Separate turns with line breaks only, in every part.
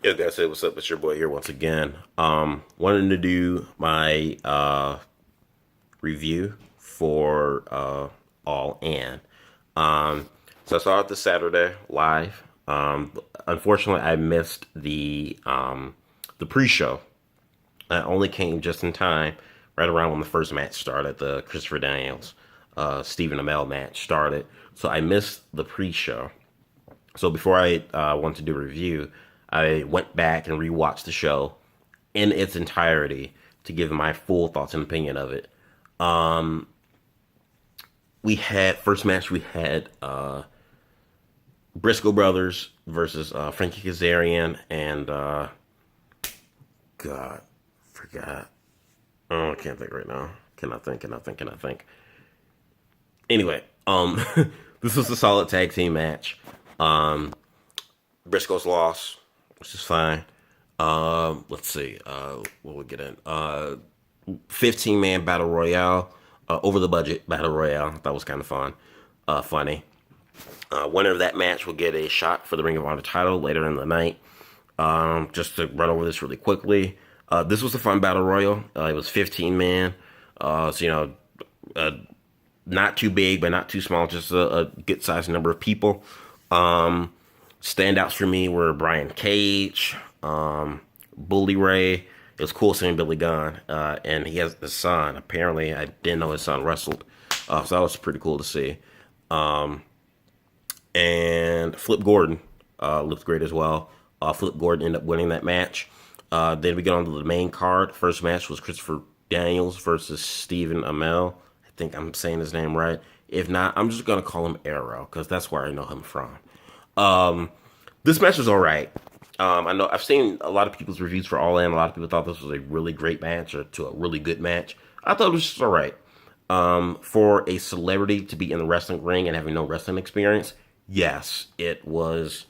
Yo guys, hey, what's up? It's your boy here once again. Wanted to do my review for All In. So I saw it this Saturday live. Unfortunately, I missed the pre-show. I only came just in time, right around when the first match started, the Christopher Daniels Stephen Amell match started. So I missed the pre-show. So before I went to do a review, I went back and rewatched the show in its entirety to give my full thoughts and opinion of it. We had first match. We had Briscoe brothers versus Frankie Kazarian and God, forgot. Oh, I can't think right now. Cannot think. Cannot think. Cannot think. Anyway, this was a solid tag team match. Um, Briscoe's loss, which is fine. Let's see. What we get in? 15-man battle royale. Over the budget battle royale. That was kind of fun. Funny. Winner of that match will get a shot for the Ring of Honor title later in the night. Just to run over this really quickly. This was a fun battle royal. It was 15 man. Uh, not too big, but not too small. Just a good sized number of people. Standouts for me were Brian Cage, Bully Ray. It was cool seeing Billy Gunn, and he has a son. Apparently, I didn't know his son wrestled, so that was pretty cool to see. And Flip Gordon looked great as well. Flip Gordon ended up winning that match. Then we get on to the main card. First match was Christopher Daniels versus Stephen Amell. I think I'm saying his name right. If not, I'm just gonna call him Arrow because that's where I know him from. This match was all right. I know I've seen a lot of people's reviews for All In. A lot of people thought this was a really great match or to a really good match. I thought it was just all right. For a celebrity to be in the wrestling ring and having no wrestling experience, yes, it was.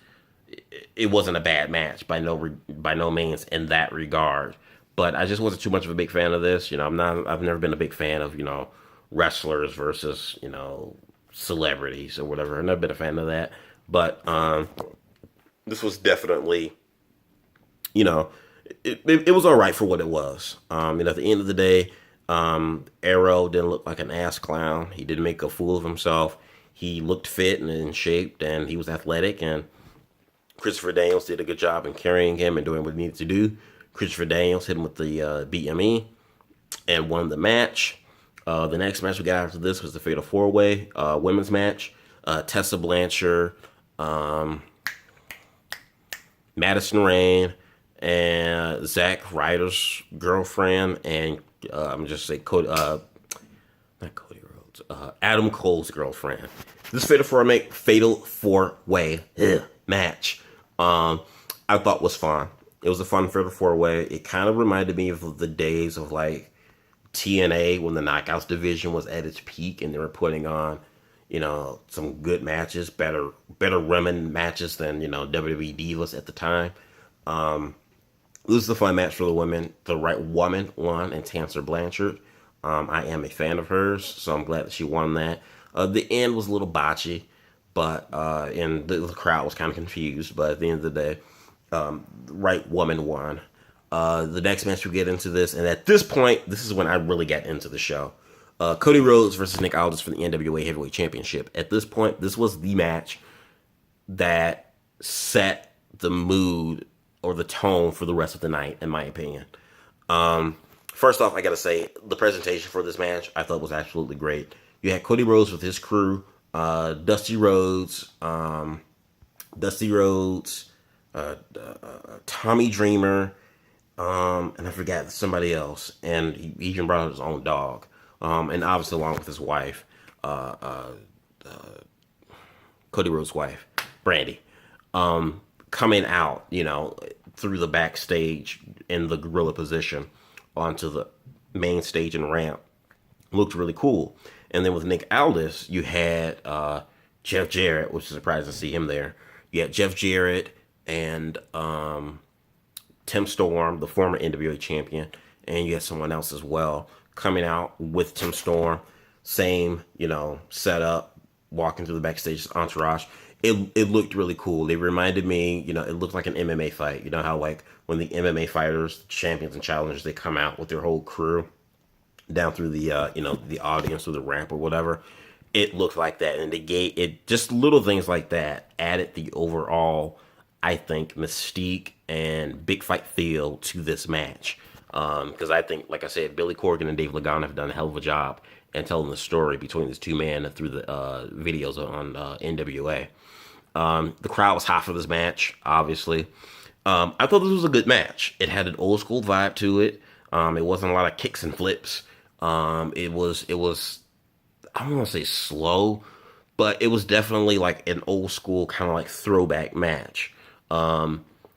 It wasn't a bad match by no means in that regard. But I just wasn't too much of a big fan of this. I'm not. I've never been a big fan of wrestlers versus celebrities or whatever. I've never been a fan of that. But this was definitely you know, it was all right for what it was. At the end of the day, Arrow didn't look like an ass clown. He didn't make a fool of himself. He looked fit and in shape, and he was athletic. And Christopher Daniels did a good job in carrying him and doing what he needed to do. Christopher Daniels hit him with the BME and won the match. The next match we got after this was the Fatal 4-Way women's match. Tessa Blanchard, Madison Rain, and Zack Ryder's girlfriend, and I'm just say Cody, not Cody Rhodes, Adam Cole's girlfriend. This Fatal 4-Way match, I thought was fun. It was a fun Fatal 4-Way. It kind of reminded me of the days of like TNA when the Knockouts division was at its peak and they were putting on, some good matches, better women matches than WWE Divas at the time. This was a fun match for the women. The right woman won, and Tessa Blanchard. I am a fan of hers, so I'm glad that she won that. The end was a little botchy, but and the crowd was kind of confused. But at the end of the day, the right woman won. The next match we get into this, and at this point, this is when I really got into the show. Cody Rhodes versus Nick Aldis for the NWA Heavyweight Championship. At this point, this was the match that set the mood or the tone for the rest of the night, in my opinion. First off, I gotta say, the presentation for this match I thought was absolutely great. You had Cody Rhodes with his crew, Dusty Rhodes, Tommy Dreamer, and I forgot somebody else, and he even brought out his own dog, and obviously along with his wife, Cody Rhodes' wife, Brandy, coming out, through the backstage in the gorilla position onto the main stage and ramp, looked really cool. And then with Nick Aldis, you had Jeff Jarrett, which is surprised to see him there. You had Jeff Jarrett and Tim Storm, the former NWA champion, and you had someone else as well coming out with Tim Storm. Same, setup, walking through the backstage entourage. it looked really cool. They reminded me, it looked like an MMA fight. You know how like when the MMA fighters, champions and challengers, they come out with their whole crew down through the the audience or the ramp or whatever. It looked like that, and they gave it just little things like that added the overall, I think, mystique and big fight feel to this match. Because I think, like I said, Billy Corgan and Dave Lagana have done a hell of a job in telling the story between these two men through the videos on NWA. The crowd was hot for this match, obviously. I thought this was a good match. It had an old school vibe to it. It wasn't a lot of kicks and flips. It was I don't want to say slow, but it was definitely like an old school kind of like throwback match.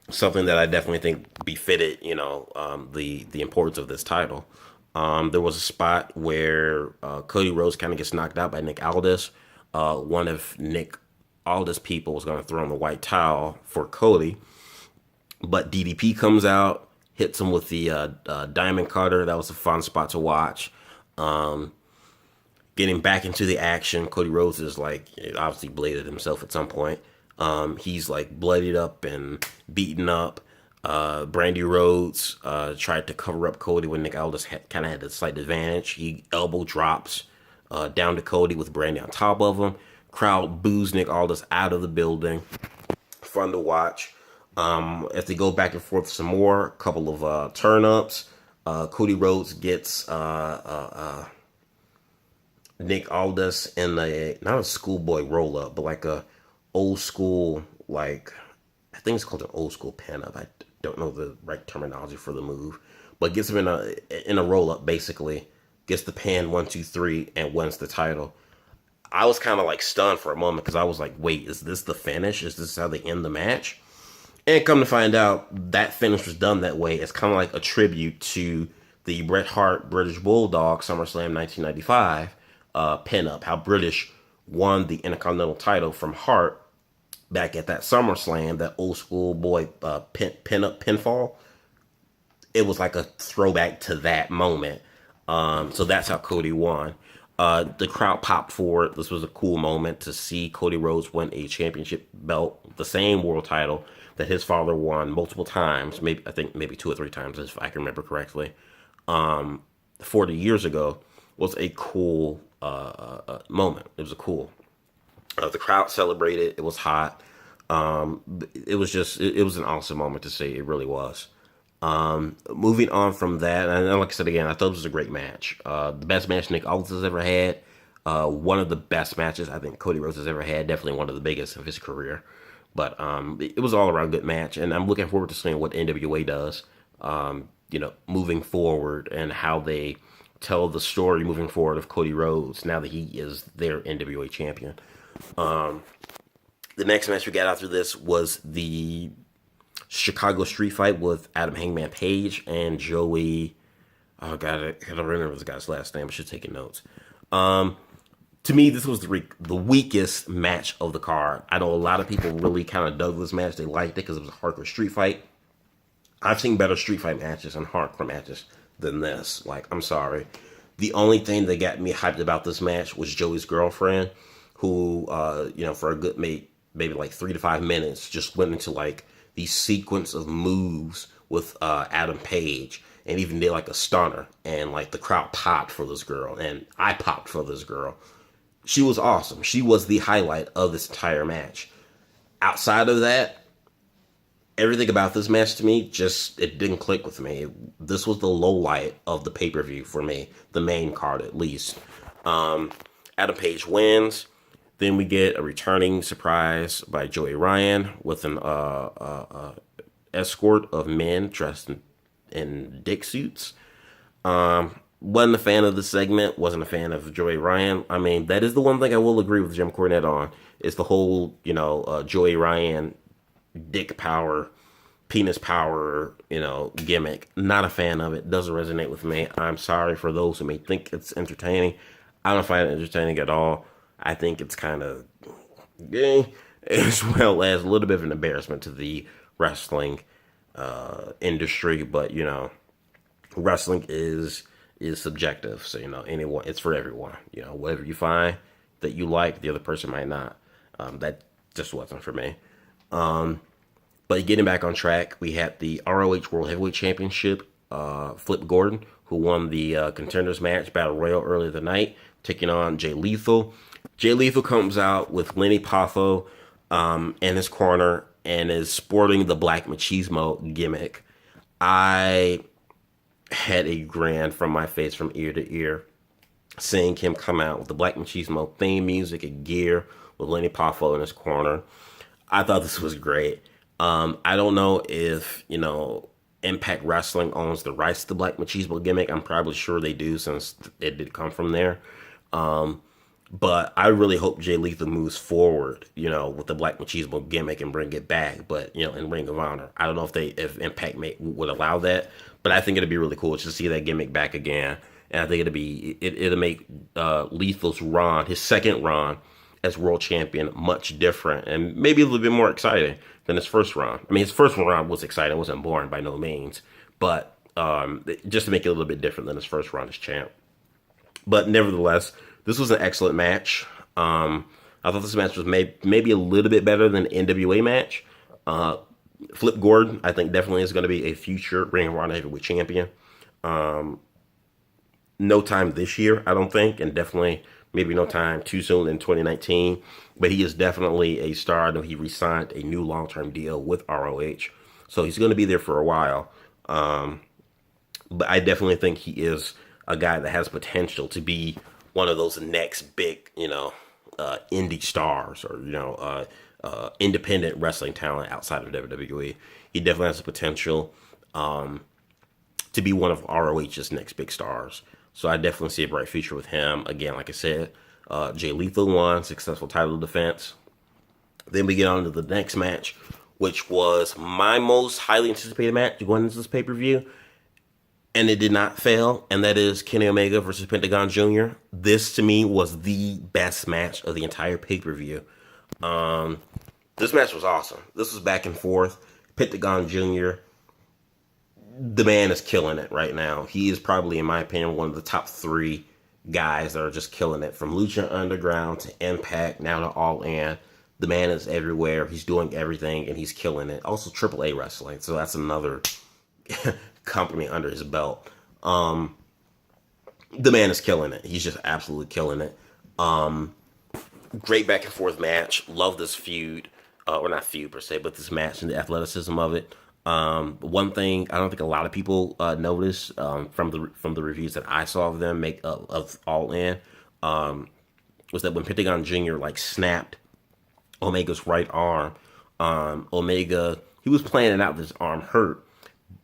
Something that I definitely think befitted, the importance of this title. There was a spot where Cody Rhodes kind of gets knocked out by Nick Aldis. One of Nick Aldis people was going to throw in the white towel for Cody, but DDP comes out, hits him with the diamond cutter. That was a fun spot to watch. Getting back into the action, Cody Rhodes is like obviously bladed himself at some point. He's like bloodied up and beaten up. Brandy Rhodes tried to cover up Cody when Nick Aldis kind of had a slight advantage. He elbow drops down to Cody with Brandy on top of him. Crowd boos Nick Aldis out of the building. Fun to watch. As they go back and forth some more, a couple of turn ups. Cody Rhodes gets Nick Aldis in not a schoolboy roll up, but like a old school, like I think it's called an old school pin up. I don't know the right terminology for the move, but gets him in a roll up basically. Gets the pin 1, 2, 3 and wins the title. I was kind of like stunned for a moment because I was like, wait, is this the finish? Is this how they end the match? And come to find out, that finish was done that way. It's kind of like a tribute to the Bret Hart British Bulldog SummerSlam 1995 pin-up. How British won the Intercontinental title from Hart back at that SummerSlam, that old school boy pin-up pinfall. It was like a throwback to that moment. So that's how Cody won. The crowd popped for it. This was a cool moment to see Cody Rhodes win a championship belt, the same world title that his father won multiple times. I think maybe 2 or 3 times, if I can remember correctly. 40 years ago was a cool moment. It was a cool. The crowd celebrated. It was hot. It was just. It was an awesome moment to see. It really was. Moving on from that, and like I said again, I thought it was a great match. The best match Nick Aldis has ever had. One of the best matches I think Cody Rhodes has ever had. Definitely one of the biggest of his career. But it was all around good match, and I'm looking forward to seeing what NWA does. Moving forward and how they tell the story moving forward of Cody Rhodes now that he is their NWA champion. The next match we got after this was the Chicago Street Fight with Adam Hangman Page and Joey. Oh god, I don't remember this guy's last name. I should take notes. To me, this was the weakest match of the card. I know a lot of people really kind of dug this match. They liked it because it was a hardcore street fight. I've seen better street fight matches and hardcore matches than this. Like, I'm sorry. The only thing that got me hyped about this match was Joey's girlfriend, who, for a good maybe like 3 to 5 minutes, just went into like the sequence of moves with Adam Page, and even did like a stunner, and like the crowd popped for this girl, and I popped for this girl. She was awesome. She was the highlight of this entire match. Outside of that, everything about this match to me it didn't click with me. This was the low light of the pay-per-view for me, the main card at least. Adam Page wins. Then we get a returning surprise by Joey Ryan with an escort of men dressed in dick suits. Wasn't a fan of the segment. Wasn't a fan of Joey Ryan. I mean, that is the one thing I will agree with Jim Cornette on, is the whole, Joey Ryan dick power, penis power, gimmick. Not a fan of it. Doesn't resonate with me. I'm sorry for those who may think it's entertaining. I don't find it entertaining at all. I think it's kind of gay, as well as a little bit of an embarrassment to the wrestling industry. But wrestling is subjective, so anyone, it's for everyone. Whatever you find that you like, the other person might not. That just wasn't for me. But getting back on track, we had the ROH World Heavyweight Championship. Flip Gordon, who won the contenders match battle royal earlier the night, taking on Jay Lethal. Jay Lethal comes out with Lenny Poffo in his corner and is sporting the Black Machismo gimmick. I had a grin from my face from ear to ear seeing him come out with the Black Machismo theme music and gear with Lenny Poffo in his corner. I thought this was great. I don't know if, Impact Wrestling owns the rights to the Black Machismo gimmick. I'm probably sure they do since it did come from there. But I really hope Jay Lethal moves forward, with the Black Machismo gimmick and bring it back. But, in Ring of Honor, I don't know if Impact would allow that. But I think it'd be really cool to see that gimmick back again. And I think it'll make Lethal's run, his second run as world champion, much different and maybe a little bit more exciting than his first run. I mean, his first run was exciting; it wasn't boring by no means, but just to make it a little bit different than his first run as champ. But nevertheless, this was an excellent match. I thought this match was maybe a little bit better than the NWA match. Flip Gordon, I think, definitely is going to be a future Ring of Honor Heavyweight Champion. No time this year, I don't think, and definitely maybe no time too soon in 2019. But he is definitely a star. I know he re-signed a new long-term deal with ROH, so he's going to be there for a while. But I definitely think he is a guy that has potential to be one of those next big, indie stars or independent wrestling talent outside of WWE. He definitely has the potential to be one of ROH's next big stars. So I definitely see a bright future with him. Again, like I said, Jay Lethal won, successful title defense. Then we get on to the next match, which was my most highly anticipated match going into this pay-per-view. And it did not fail, and that is Kenny Omega versus Pentagon Jr. This, to me, was the best match of the entire pay-per-view. This match was awesome. This was back and forth. Pentagon Jr., the man is killing it right now. He is probably, in my opinion, one of the top 3 guys that are just killing it. From Lucha Underground to Impact, now to All In. The man is everywhere. He's doing everything, and he's killing it. Also, AAA wrestling, so that's another company under his belt. The man is killing it. He's just absolutely killing it. Great back and forth match. Love this feud. Or not feud per se, but this match and the athleticism of it. One thing I don't think a lot of people noticed from the reviews that I saw of them make of All In was that when Pentagon Jr. snapped Omega's right arm, Omega, he was planning out this arm hurt,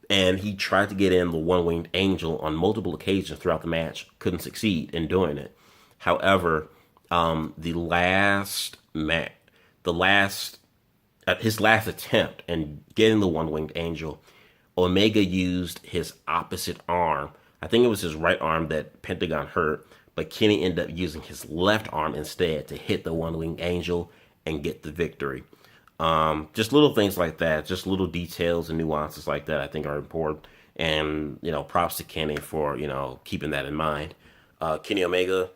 and he tried to get in the one-winged angel on multiple occasions throughout the match, couldn't succeed in doing it. However, his last attempt in getting the one-winged angel, Omega used his opposite arm. I think it was his right arm that Pentagon hurt, but Kenny ended up using his left arm instead to hit the one-winged angel and get the victory. Just little things like that, just little details and nuances like that I think are important. And, props to Kenny for, keeping that in mind. Kenny Omega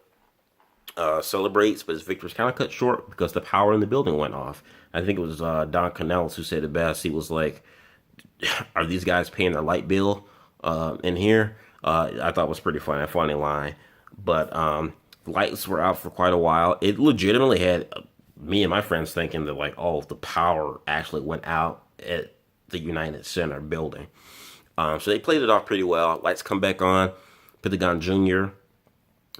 celebrates, but his victory was kind of cut short because the power in the building went off. I think it was Don Canellis who said it best. He was like, are these guys paying their light bill in here? I thought it was pretty funny, a funny line. But lights were out for quite a while. It legitimately had me and my friends thinking that the power actually went out at the United Center building. So they played it off pretty well. Lights come back on. Pentagon Jr.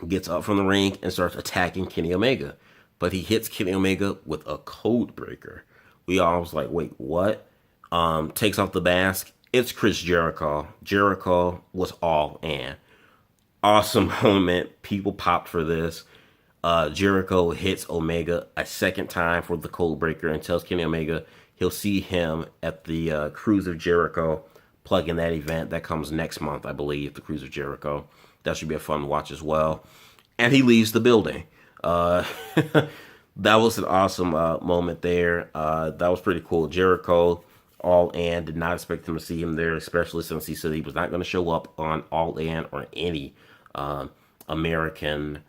gets up from the ring and starts attacking Kenny Omega. But he hits Kenny Omega with a code breaker. We all was like, wait, what? Takes off the mask. It's Chris Jericho. Jericho was all in. Awesome moment. People popped for this. Jericho hits Omega a second time for the code breaker and tells Kenny Omega he'll see him at the Cruise of Jericho, plugging that event that comes next month, I believe, the Cruise of Jericho. That should be a fun watch as well. And he leaves the building. That was an awesome moment there. That was pretty cool. Jericho, All In, did not expect him to see him there, especially since he said he was not going to show up on All In or any American,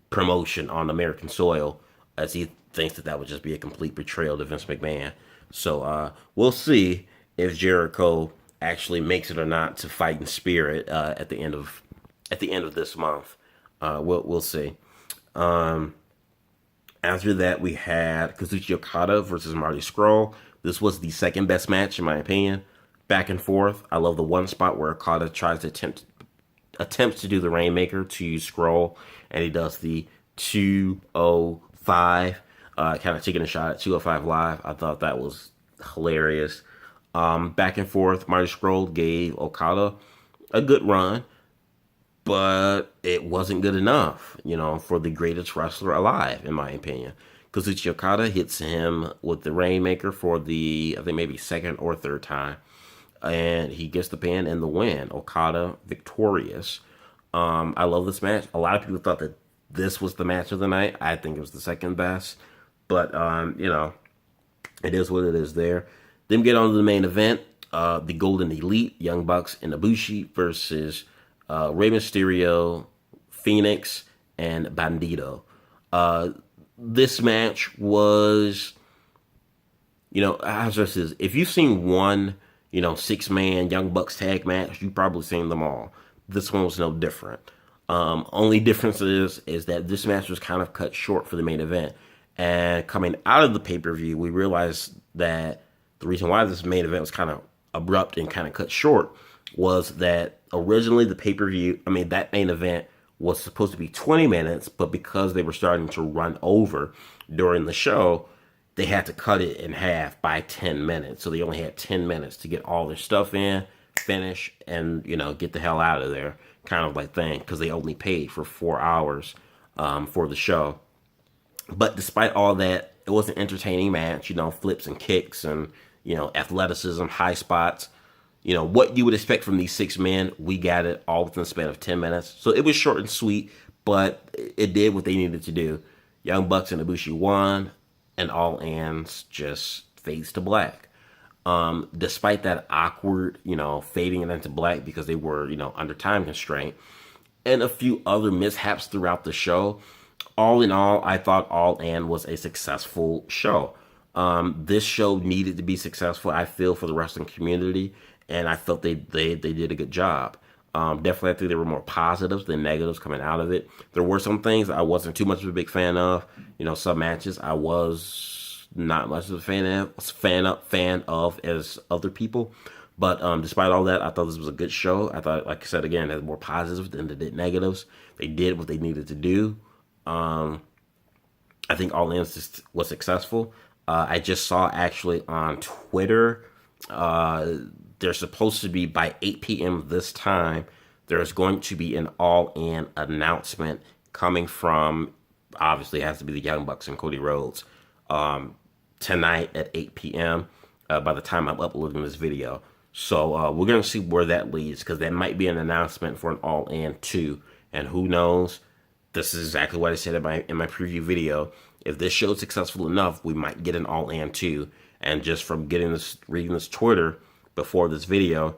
promotion on American soil, as he thinks that that would just be a complete betrayal to Vince McMahon. So we'll see if Jericho actually makes it or not to Fighting Spirit at the end of this month. We'll see. After that, we had Kazuchika Okada versus Marty Scurll. This was the second best match in my opinion. Back and forth. I love the one spot where Okada tries to attempts to do the Rainmaker to Scroll, and he does the 205, kind of taking a shot at 205 Live. I thought that was hilarious. Back and forth, Marty Scurll gave Okada a good run, but it wasn't good enough, for the greatest wrestler alive, in my opinion. Kazuchika Okada hits him with the Rainmaker for the, I think maybe second or third time, and he gets the pin and the win. Okada victorious. I love this match. A lot of people thought that this was the match of the night. I think it was the second best, but it is what it is there. Then we get on to the main event, the Golden Elite, Young Bucks and Ibushi versus Rey Mysterio, Phoenix, and Bandito. This match was, if you've seen one, 6-man Young Bucks tag match, you've probably seen them all. This one was no different. Only difference is that this match was kind of cut short for the main event. And coming out of the pay-per-view, we realized that the reason why this main event was kind of abrupt and kind of cut short was that originally the pay-per-view, that main event was supposed to be 20 minutes, but because they were starting to run over during the show, they had to cut it in half by 10 minutes. So they only had 10 minutes to get all their stuff in, finish, and, get the hell out of there kind of like thing, because they only paid for 4 hours for the show. But despite all that, it was an entertaining match, flips and kicks and, athleticism, high spots. What you would expect from these 6 men, we got it all within the span of 10 minutes. So it was short and sweet, but it did what they needed to do. Young Bucks and Ibushi won, and all ends just fades to black. Despite that awkward, fading it into black because they were, under time constraint, and a few other mishaps throughout the show, all in all, I thought All In was a successful show. This show needed to be successful, I feel, for the wrestling community, and I felt they did a good job. Definitely, I think there were more positives than negatives coming out of it. There were some things I wasn't too much of a big fan of. Some matches I was not much of a fan of as other people. But despite all that, I thought this was a good show. I thought, like I said again, it had more positives than it did negatives. They did what they needed to do. I think All In was successful. I just saw actually on Twitter, they're supposed to be by 8 p.m. this time, there's going to be an All In announcement coming from, obviously it has to be the Young Bucks and Cody Rhodes, tonight at 8 p.m. By the time I'm uploading this video. So we're going to see where that leads, because that might be an announcement for an All In 2. And who knows, this is exactly what I said in my preview video. If this show is successful enough, we might get an All In 2. And just from reading this Twitter before this video,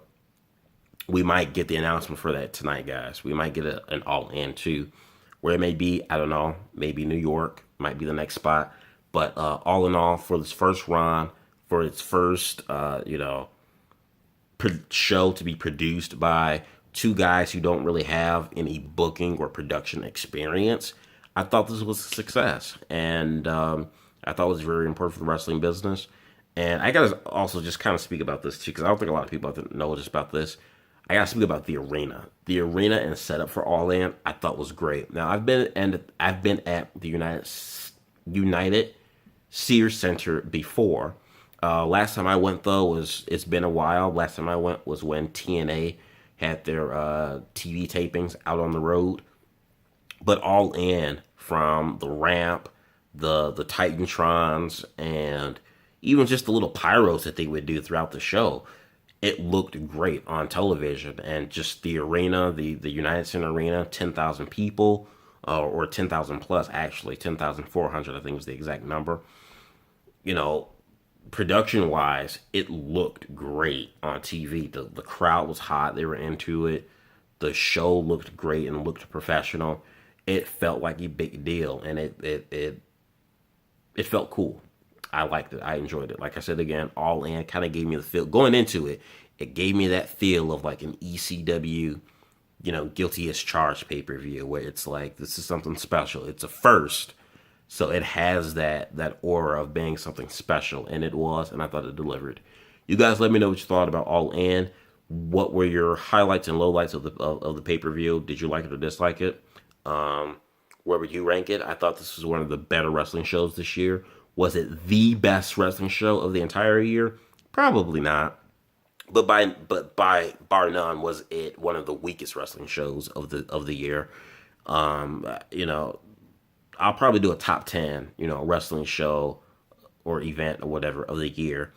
we might get the announcement for that tonight, guys. We might get an All In 2. Where it may be, I don't know. Maybe New York might be the next spot. But all in all, for this first run, for its first, show to be produced by 2 guys who don't really have any booking or production experience, I thought this was a success. And I thought it was very important for the wrestling business. And I got to also just kind of speak about this too, because I don't think a lot of people know just about this. I got to speak about the arena. The arena and setup for All In, I thought was great. Now, I've been at the United Sears Center before. Last time I went, though, it's been a while. Last time I went was when TNA had their TV tapings out on the road. But All In, from the ramp, the Titantrons, and even just the little pyros that they would do throughout the show, it looked great on television. And just the arena, the United Center Arena, 10,000 people, or 10,000 plus, actually, 10,400, I think was the exact number. Production-wise, it looked great on TV. The crowd was hot. They were into it. The show looked great and looked professional. It felt like a big deal, and it it felt cool. I liked it. I enjoyed it. Like I said again, All In kind of gave me the feel going into it. It gave me that feel of like an ECW, guilty as charged pay per view, where it's like this is something special. It's a first, so it has that aura of being something special, and it was, and I thought it delivered. You guys, let me know what you thought about All In. What were your highlights and lowlights of the pay per view? Did you like it or dislike it? Where would you rank it? I thought this was one of the better wrestling shows this year. Was it the best wrestling show of the entire year? Probably not. But by bar none was it one of the weakest wrestling shows of the year. You know, I'll probably do a top 10, wrestling show or event or whatever of the year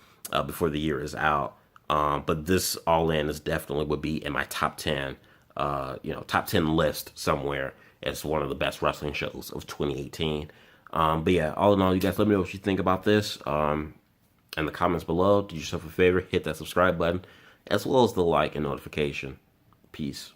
before the year is out. But this All In is definitely would be in my top 10, top 10 list somewhere as one of the best wrestling shows of 2018. But yeah, all in all, you guys let me know what you think about this in the comments below. Do yourself a favor, hit that subscribe button, as well as the like and notification. Peace.